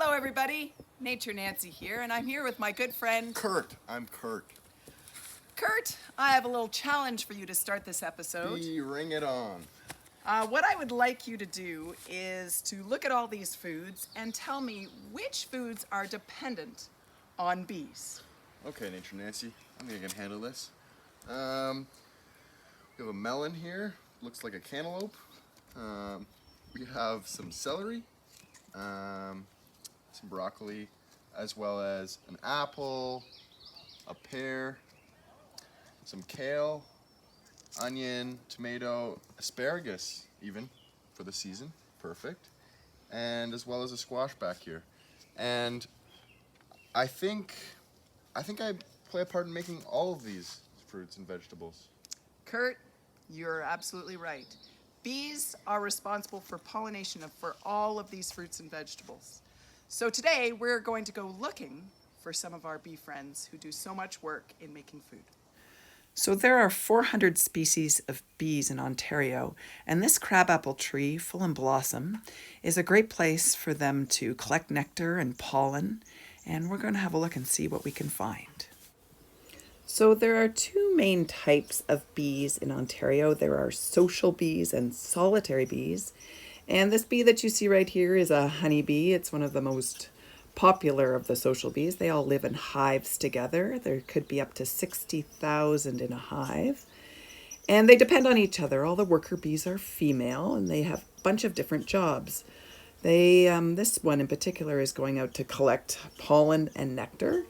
Hello, everybody. Nature Nancy here, and I'm here with my good friend Kurt. I'm Kurt. Kurt. I have a little challenge for you to start this episode. Ring it on. What I would like you to do is to look at all these foods and tell me which foods are dependent on bees. Okay, Nature Nancy. I think I can handle this. We have a melon here. Looks like a cantaloupe. We have some celery, some broccoli, as well as an apple, a pear, some kale, onion, tomato, asparagus even for the season. Perfect. And as well as a squash back here. And I think I play a part in making all of these fruits and vegetables. Kurt, you're absolutely right. Bees are responsible for pollination for all of these fruits and vegetables. So today we're going to go looking for some of our bee friends who do so much work in making food. So there are 400 species of bees in Ontario, and this crabapple tree, full in blossom, is a great place for them to collect nectar and pollen, and we're going to have a look and see what we can find. So there are two main types of bees in Ontario. There are social bees and solitary bees. And this bee that you see right here is a honeybee. It's one of the most popular of the social bees. They all live in hives together. There could be up to 60,000 in a hive. And they depend on each other. All the worker bees are female and they have a bunch of different jobs. This one in particular is going out to collect pollen and nectar.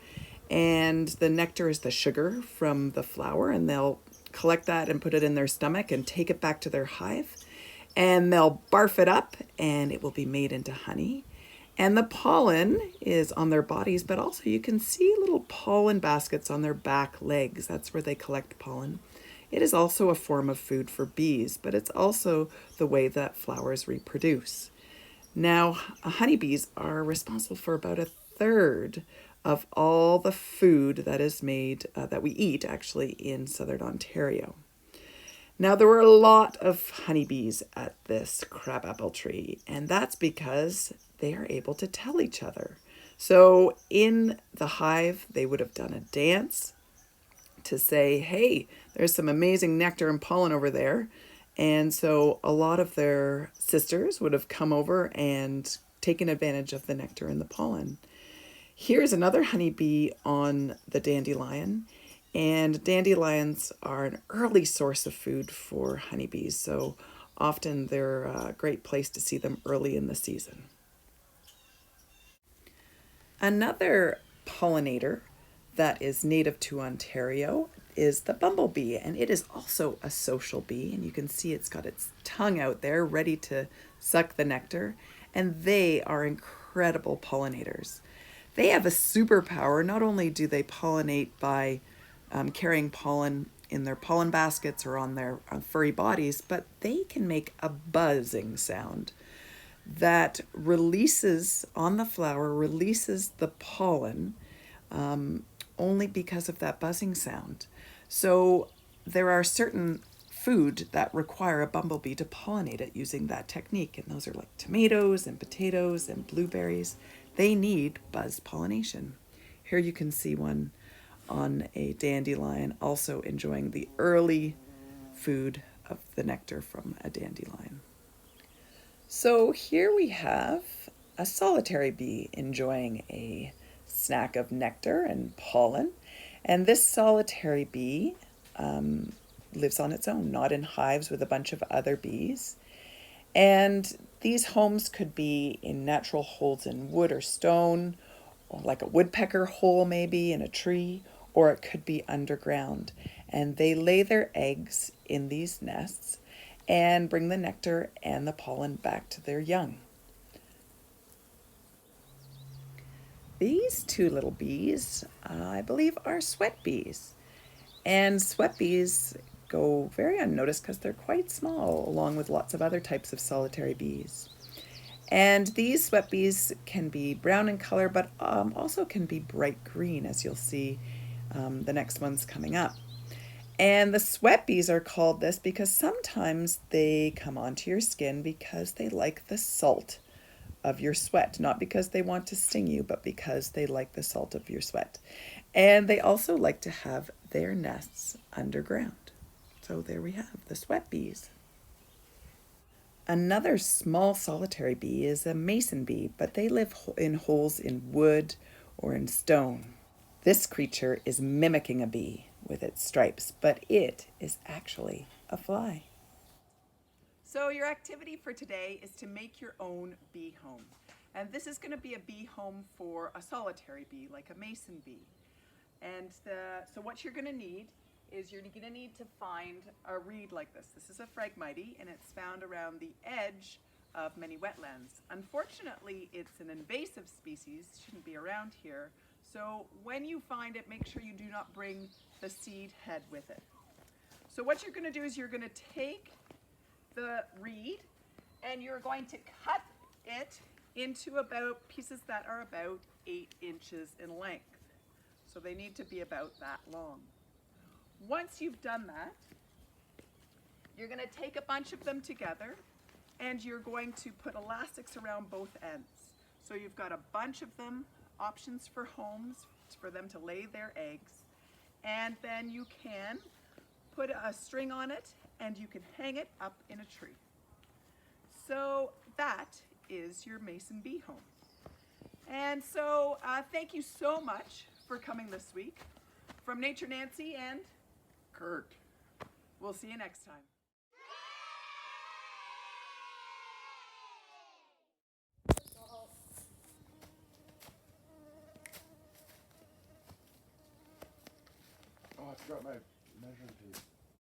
And the nectar is the sugar from the flower, and they'll collect that and put it in their stomach and take it back to their hive. And they'll barf it up and it will be made into honey. And the pollen is on their bodies, but also you can see little pollen baskets on their back legs. That's where they collect pollen. It is also a form of food for bees, but it's also the way that flowers reproduce. Now, honeybees are responsible for about a third of all the food that is made, that we eat actually in southern Ontario. Now, there were a lot of honeybees at this crabapple tree, and that's because they are able to tell each other. So in the hive, they would have done a dance to say, hey, there's some amazing nectar and pollen over there. And so a lot of their sisters would have come over and taken advantage of the nectar and the pollen. Here's another honeybee on the dandelion, and dandelions are an early source of food for honeybees, so often they're a great place to see them early in the season. Another pollinator that is native to Ontario is the bumblebee, and it is also a social bee, and you can see it's got its tongue out there ready to suck the nectar, and they are incredible pollinators. They have a superpower. Not only do they pollinate by carrying pollen in their pollen baskets or on their furry bodies, but they can make a buzzing sound that releases on the flower, releases the pollen only because of that buzzing sound. So there are certain food that require a bumblebee to pollinate it using that technique, and those are like tomatoes and potatoes and blueberries. They need buzz pollination. Here you can see one on a dandelion also enjoying the early food of the nectar from a dandelion. So here we have a solitary bee enjoying a snack of nectar and pollen. And this solitary bee lives on its own, not in hives with a bunch of other bees. And these homes could be in natural holes in wood or stone, or like a woodpecker hole maybe in a tree, or it could be underground. And they lay their eggs in these nests and bring the nectar and the pollen back to their young. These two little bees, I believe, are sweat bees. And sweat bees go very unnoticed because they're quite small, along with lots of other types of solitary bees. And these sweat bees can be brown in color, but also can be bright green, as you'll see the next one's coming up. And the sweat bees are called this because sometimes they come onto your skin because they like the salt of your sweat, not because they want to sting you, but because they like the salt of your sweat. And they also like to have their nests underground. So there we have the sweat bees. Another small solitary bee is a mason bee, but they live in holes in wood or in stone. This creature is mimicking a bee with its stripes, but it is actually a fly. So your activity for today is to make your own bee home. And this is going to be a bee home for a solitary bee, like a mason bee. And so what you're going to need is you're going to need to find a reed like this. This is a Phragmite, and it's found around the edge of many wetlands. Unfortunately, it's an invasive species, shouldn't be around here. So when you find it, make sure you do not bring the seed head with it. So what you're going to do is you're going to take the reed and you're going to cut it into about pieces that are about 8 inches in length. So they need to be about that long. Once you've done that, you're going to take a bunch of them together and you're going to put elastics around both ends. So you've got a bunch of them, options for homes for them to lay their eggs, and then you can put a string on it and you can hang it up in a tree. So that is your mason bee home. And so thank you so much for coming this week. From Nature Nancy and Kurt. We'll see you next time. Oh, I forgot my measuring tape.